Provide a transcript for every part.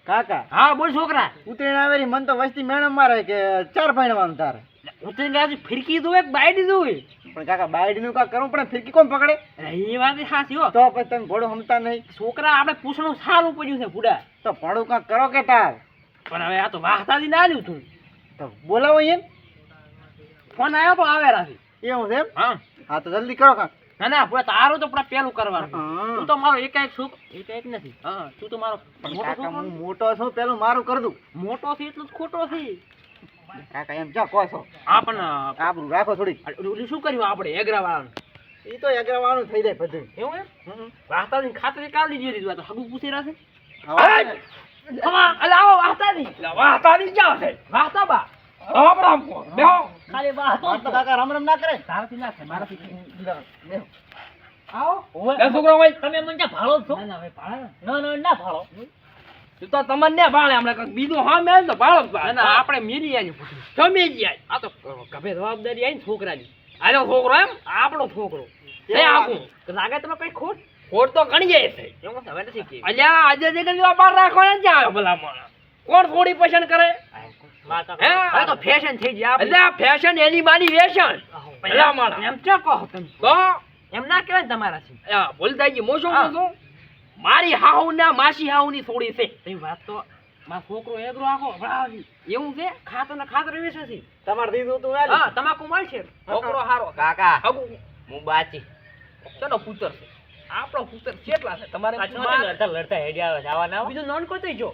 કાકા હા બોલ છોકરા. ઉતરીને આવેલી મન તો વસ્તી મેણમ મારે કે 4 ભણવાનું તારે. ઉતરીને આજે ફિરકી દો એક બાઈડી દો. પણ કાકા બાયડીનું કાક કરવું પડે, ફિરકી કોણ પકડે? એ વાત સાચી હો. તો પછી તમે ભોળો સમતા નહીં. છોકરા આપણે પૂછણું સારું પડ્યું છે બુડા. તો ભણું કાક કરો કે તાર. પણ હવે આ તો વાહતાથી ના આવ્યું તું. તો બોલાવો એમ. ફોન આવ્યો તો આવે રાથી. એવું છે એમ? હા હા તો જલ્દી કરો કાક. ના ના પૂરા તારું તો પૂરા પેલું કરવાનું. હા. તું તો મારો એકાએક એકાએક નથી. હા તું તો મારો મોટો કાકા છોકરો. હું મોટો છું, પેલું મારું કરી દઉં. મોટો છે એટલું જ ખોટો છે. કાકા એમ જો કહો છો. હા પણ આબરૂ રાખો થોડી. ઓલું શું કર્યું આપણે એગરા વાળાનું? એ તો એગરાવાનું થઈ જાય બધું. એવું એમ? વાહતાથી ખાતરી કાઢી દીધી. તો હગું પૂછી રહેશે. હવે હમા અલે આવો વાહતાથી. વાહતાથી ક્યાં છે? વાહતા બા. રામ રામ કો. બેહો. ખાલી વાહતો તો કાકા રમ રમ ના કરે. તારાથી ના થાય મારાથી. બેહો. આવો. એ છોકરા ભાઈ તમે મને ક્યાં ભાળો છો? ના ના ભાઈ ભાળે. ના ના ભાળો. તું તો તમને ને ભાળે હમણાં કંઈક બીજું હા મેલ તો ભાળો જ ભાળે. ના આપણે મેલી આની પૂછ્યું. ગમે જ આય. આ તો ગભે જવાબદારી આવી ને છોકરાની. આનો છોકરો એમ આપણો છોકરો. એ આખું લાગે તમે કઈ ખોટ? ખોટ તો ઘણી જાય છે. એવું હવે નથી કે. અલ્યા આજે જે ગયો બાર રાખવાના ક્યાં આવ્યો ભલા માણસ? કોણ થોડી પસંદ કરે? હે આ તો ફેશન થઈ ગઈ. અલ્યા ફેશન એની માની વેશન. ભલા માણસ એમ ક્યાં કહો તમે? તો એમ ના કહેવાય તમારાથી. ભૂલ થઈ ગઈ. મોશો મોશો મારી હાહુ ના માસી હાહુ ની થોડી છે. એ વાત તો મારો છોકરો એગરો આખો ભણાવી. એવું છે ખાતર ને ખાતર વેચે છે. તમારે દીધું તું આજ. હા તમાકુ મળશે. છોકરો હારો કાકા હગુ હું બાચી ચલો પુત્ર છે. આપણો પુત્ર કેટલા છે તમારે? લડતા હેડ્યા આવે જવા ના બીજો નોન કોઈ જો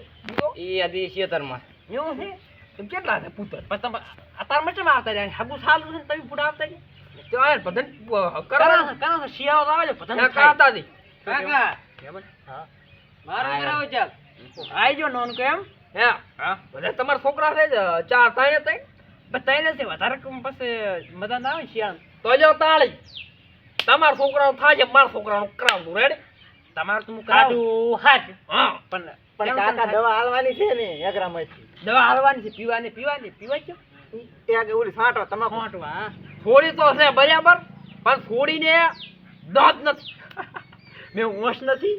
ઈ અધી 76 માં એવું છે. એમ કેટલા છે પુત્ર? પણ તમે અતાર મચમ આવતા જાય હગુ સાલું છે તમે પૂરા આવતા જાય. તો આ બધન કરા શિયાળો આવે છે બધન ખાતા દી. કાકા હા મારું કરાવો ચાલ. આઈજો નોન કે એમ. હે હા બધા તમારા છોકરા છે 4 ત્રણ છે. બતાઈને છે વધારે પછી મજા ના આવે શિયાળ તો જો તાળી. તમારા છોકરાનો થાય છે મારા છોકરાનો કરાવવું રેડી. તમારું તું કરાવું હાથ. હા પણ કાકા દવા હાલવાની છે ને એગરામાંથી. દવા હાલવાની છે. પીવાની પીવાય છે. ત્યાં કે ઓલી છાંટો તમાકુ. છોટવા થોડી તો છે બરાબર પણ થોડીને દાંત નથી. મેં હોશ નથી.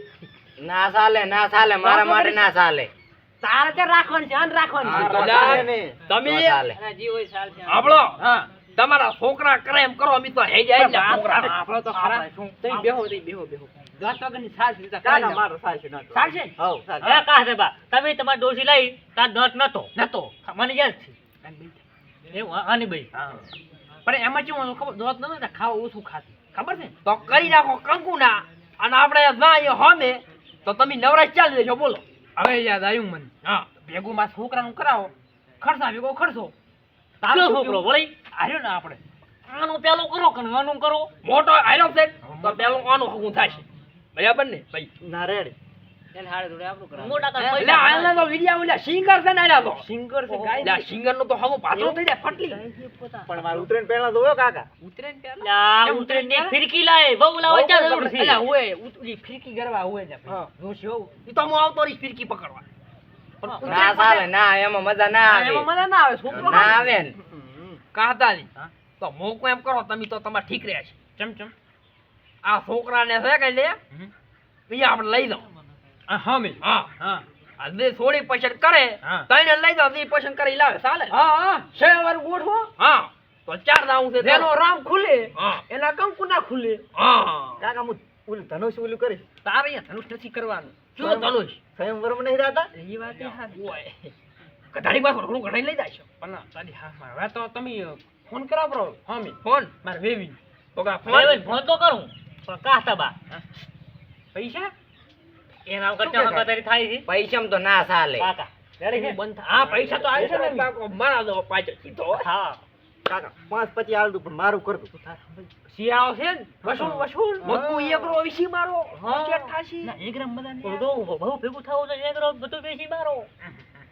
ના ચાલે મારા માટે ના ચાલે તારે કે રાખવાની છે અન રાખવાની હા, છે. ચાલે ને. તમે ન ચાલે. જી હોય ચાલશે. આપણો હા તમારા છોકરા કરે એમ કરો અમે તો હે જાય ને છોકરા આપણો તો ખરા. તમે બેહો ગાત વગરની સાલ લીધા કાકા મારો સાચું નતો. સાલશે હઉ સાચું. હવે કાહ છે બા તમે તમાર ડોસી લઈ તાર દોત નતો મને યાદ છે એવું આની ભાઈ પણ એમાં કેવું ખબર દોત ન ખાવા ઓછું ખાતી ખબર છે તો કરી નાખો કંકુના અને આપણે ના હોમે તો તમે નવરાશ ચાલી દેજો. બોલો હવે યાદ આવ્યું મને. હા ભેગું માં છોકરાનું કરાવો ખર્ચા ભેગો ખર્ચો તારો છોકરો વળી આવ્યો ને આપણે આનું પેલું કરો કે આનું કરો મોટો આવ્યો છે તો પેલું આનું હગું થાય બરાબર ને ભાઈ ના રેડી. એને હાડે જોડે આપણું કરાવ મોટા કર એટલે આના તો વિડિયા ઓલા સિંગર છે ને આના તો સિંગર છે ગાય સિંગર નો તો હગું પાત્રો થઈ જાય ફટલી. પણ મારે ઉતરેન પહેલા જોયો કાકા. ઉતરેન લા ઉતરે ફિરકી લાય બહુ લાવ ચા જરૂર છે એટલે હોય ઉતરી ફિરકી ગરવા હોય ને હા. જોશી હોવ ઈ તો હું આવતો રહી ફિરકી પકડવા. પણ ના ચાલે ના એમાં મજા ના આવે એમાં મજા ના આવે છોકરો ના આવે ને કાતા નહીં તો મોકો એમ કરો તમે તો તમારે ઠીક રહ્યા છે ચમ આ છોકરાને છે કે લે ઈ આપણે લઈ દો હા મે હા આજે થોડી પસંદ કરે તઈને લઈ દો ઈ પસંદ કરી લાવે ચાલે. હા છે વાર ગોઠવો. હા તો 4 દાવું છે જેનો રામ ખુલે એના કંકુ ના ખુલે. હા કાકા હું ઓલું ધનુષ ઓલું કરીશ. તારે અહીંયા ધનુષ નથી કરવાનું. શું ધનુષ? સ્વયંવરમાં નહીં રહેતા. એ વાત એ હારી હોય. કઢાડી માં થોડું કઢાઈ લઈ જાય પણ તારી હા હવે તો તમે ફોન કરાવો બરો. હા મે ફોન મારે વેવી તો કા ફોન તો કરું પણ કાહ બા પૈસા એના કરતા કતારી થાય છે પૈસામાં તો ના ચાલે. કાકા રેડી છે બંધ હા પૈસા તો આવે છે ને કાકો મારા દો પાછો કીધો. હા કાકા 5-25 હાલ દઉં પણ મારું કર દઉં. શિયાળો છે ને વસૂલ મક્કુ એકરો વિસી મારો શેઠ થાશી ના એક ગ્રામ બધા ને તો બહુ ભેગું થાવું તો એક ગ્રામ બધું બેસી મારો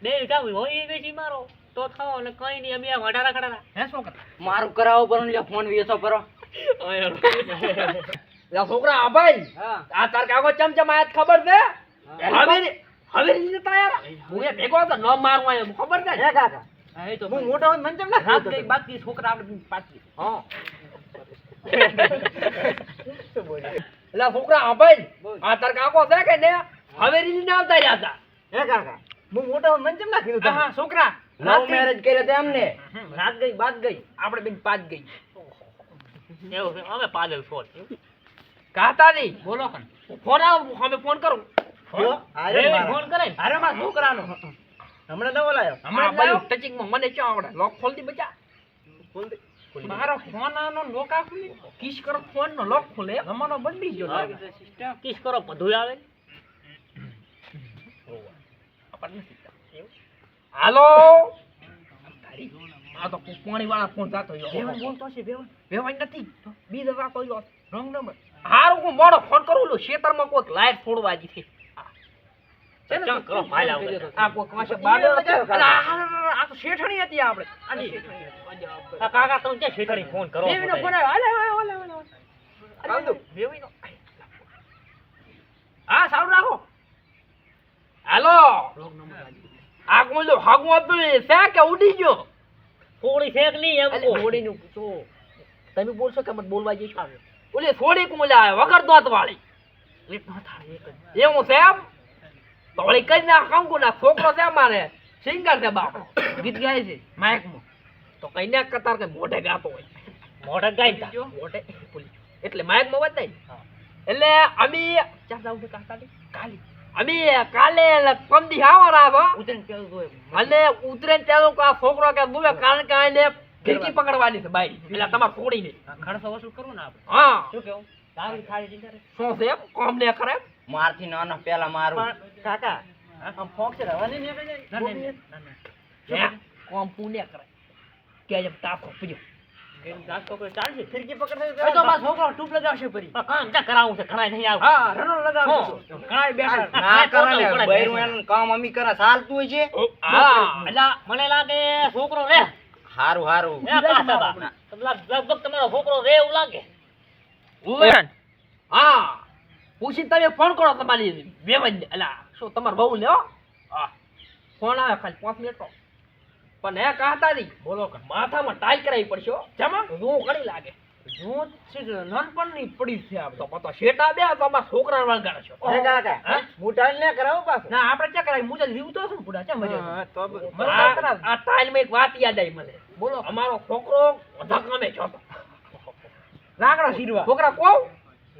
બે કાવ હોય એ બેસી મારો તો થાવ ને કઈ નહીં અમે વડારા ખડારા હે છોકરા મારું કરાવો પર લે ફોન વેચો પરો લા છોકરા આ ભાઈ આ તાર કાકો ચમચમ આયા ખબર છે હવે લીધે તાયાર હું એ ભેગો હતો ન મારવા આવ્યો ખબર છે હે કાકા હા એ તો હું મોટો હોય મને કેમ ના રાત ખાતો ગઈ બાકી છોકરા આપણે પાછી હા લા છોકરા આ ભાઈ આ તાર કાકો છે કે ને હવે લીધે આવતા રહ્યા હતા હે કાકા હું મોટા મને કેમ ના કીધું તમે? હા છોકરા લવ મેરેજ કર્યા તે અમને. રાત ગઈ બાદ ગઈ આપણે બેન પાત ગઈ એવું છે અમે પાગલ છો કાતા નહીં બોલો કણ ફોન આવો અમે ફોન કરું જો, આ રહ્યો મારા. ફોન કરે ને. અરે મારા છોકરાનો હમણાં નવો લાયો. હમણાં બાજુ ટચિંગ માં મને ક્યાં આવડે લોક ખોલ દી બચા ખોલ દે. મારો ફોન આનો લોક આખું કિસ કરો ફોન નો લોક ખોલે જમાનો બદલી ગયો કિસ કરો બધું આવે હાલો આ તો પાણી વાળા ફોન જાતો વેવન બોલતો છે વેવન નથી બીજો વાતો યો રોંગ નંબર હારું હું મોડો ફોન કરું લો શેતરમાં કોઈક લાઈટ ફોડવા જી છે ચમ કરો ફાઇલ આવે આ કોઈ કાશે બાડો આ તો શેઠણી હતી આપણે આની આ કાકા તમે ક્યાં શેઠાણી ફોન કરો વેવીનો ફોન આવ્યો હાલે આવજો. વેવીનો હા સારું રાખો હાલો આ કોણ લો હાગું આપતું છે કે ઉડી ગયો થોડી શેક નહીં એમ અલે છોડીનું પૂછો તમે બોલશો કે મત બોલવા જઈશ ઓલે છોડી કું લે વગર દોત વાળી એક ના થાય એક એવું છે એમ તો ઓલી કઈ ના કંકુ ના છોકરો છે મારે સિંગર છે બાપ ગીત ગાય છે માઇકમાં તો કઈ ના કતાર કે મોઢે ગાતો હોય મોઢા ગાઈ તા મોઢે એટલે માઇકમાં બતાય એટલે અમે ચા જાવ છે કાલે અમે કાલે પંદી આવવાના છો ઉતરીને કેવું જોઈએ અને ઉતરે ત્યારે આ છોકરો કે દુવે કારણ કે આને ફિરકી પકડવાની છે બાઈ એટલે તમારે છોડીને ખર્ચો વસૂલ કરવું ને આપણે હા શું કેવું દારૂ ખાલી ચિંતા રે શું છે કોમ ને કરે મારથી નાનો પેલા મારું. પણ કાકા આમ ફોક છે રવાની નહીં આપણે જાય. હે કોમ પુણે કરે કે જેમ તાપો પીજો એમ દાસ છોકરો ચાલશે ફિરકી પકડશે એ તો મારો છોકરો ટૂપ લગાવશે પરી પણ કામ ક્યાં કરાવું છે ઘણા નહીં આવું હા રનો લગાવશે ઘણા બેઠા ના કરે ને બૈરું એનું કામ અમી કરે ચાલતું હોય છે. હા એટલે મને લાગે છોકરો રે હારું હારું. એ કાસા લગભગ તમારો છોકરો રે એવું લાગે હા પૂછી તમે ફોન કરો તમારી વેવન અલા શું તમાર બહુ લ્યો હા ફોન આવે ખાલી 5 મિનિટ તો પણ હે કાતા નહીં બોલો કે માથામાં ટાઈ કરાવી પડશે હો. જમા હું ઘણી લાગે હું છે નાનપણની પડી છે આમ તો પતો શેટા બે તો અમારા છોકરાને વળગાડે છે હે કાકા હા? મોટાને ને કરાવો પાછું. ના આપણે ક્યાં કરાવી મુજબ જીવતો છું ને બુડા ચા મજા હા, તો બ- આ ટાઈલમાં એક વાત યાદ આવી મને બોલો અમારો છોકરો ધકમે જોતો લાકડા સીરવા છોકરા કોવ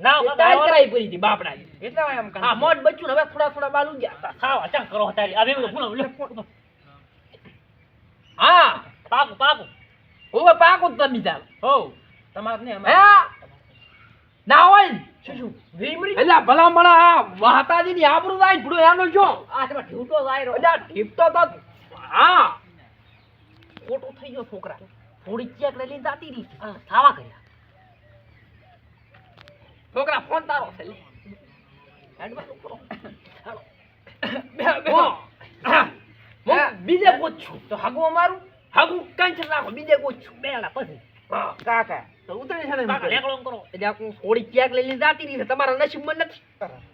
ના ટાઈલ કરાવી પડી હતી બાપડા એટલે એમ હા મોટ બચ્ચું ને હવે થોડા થોડા બાલુ ગયા ખાવ અચાનક કરો તારી આ બેવું ફૂલો લે હા પાકું પાકું ઓવે પાકો જ તમે ચાલ હો તમાર ને હે ના હોય ને. શું એટલે ભલા મળા વાહતાજી ની આબરૂ જાય ભૂડો એનો જો આ તમે ઢૂંટો જાય એટલે ઠીપતો તો હા ખોટું થઈ ગયો છોકરા થોડી ચેક લઈને જાતી રહી છે. ખાવા કર્યા છોકરા ફોન તારો છે લે હેડમાં કરો હાલો. હું બીજે પૂછું તો હાગું અમારું હાગું કાંઈ છે રાખો બીજે પૂછું બેડા પછી કાકા તો ઉતરી છે ને કાકા લેકડો કરો એટલે આ થોડી ચેક લઈને જાતી રહી છે તમારા નસીબમાં નથી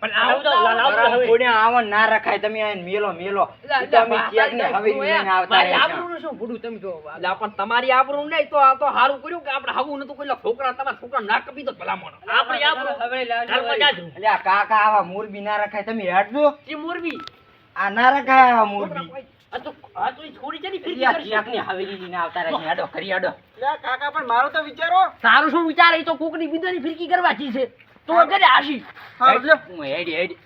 પણ લાવ તો, લાવ તો. હવે. કોઈને આવન ના રખાય તમે આઈને મેલો મેલો. ઈ તો અમે ક્યાંક ને હવે લઈને આવતા રહેશે. આબરૂનું શું ભૂડું તમે જો એટલે પણ તમારી આબરૂ નહીં તો આ તો સારું કર્યું કે આપણે હાગું નતું કોઈ છોકરા તમારા છોકરા ના કપી તો ભલા માણો આપણે આપણે ઘરમાં જાજુ એટલે આ કાકા આવા મોરબી ના રખાય તમે હેડજો. જે મોરબી આ ના રખાય આવા મોરબી. આ તો ઈ છોડી છે ને એટલે આ ક્યાંક ને હવે લઈને આવતા રહેશે. હેડો કરી હેડો. લે કાકા પણ મારો તો વિચારો. સારું શું વિચાર એ તો કોકની બીજાની ફિરકી કરવા જી છે તો ઘરે આશી હા, લ્યો. હું હેડી હેડી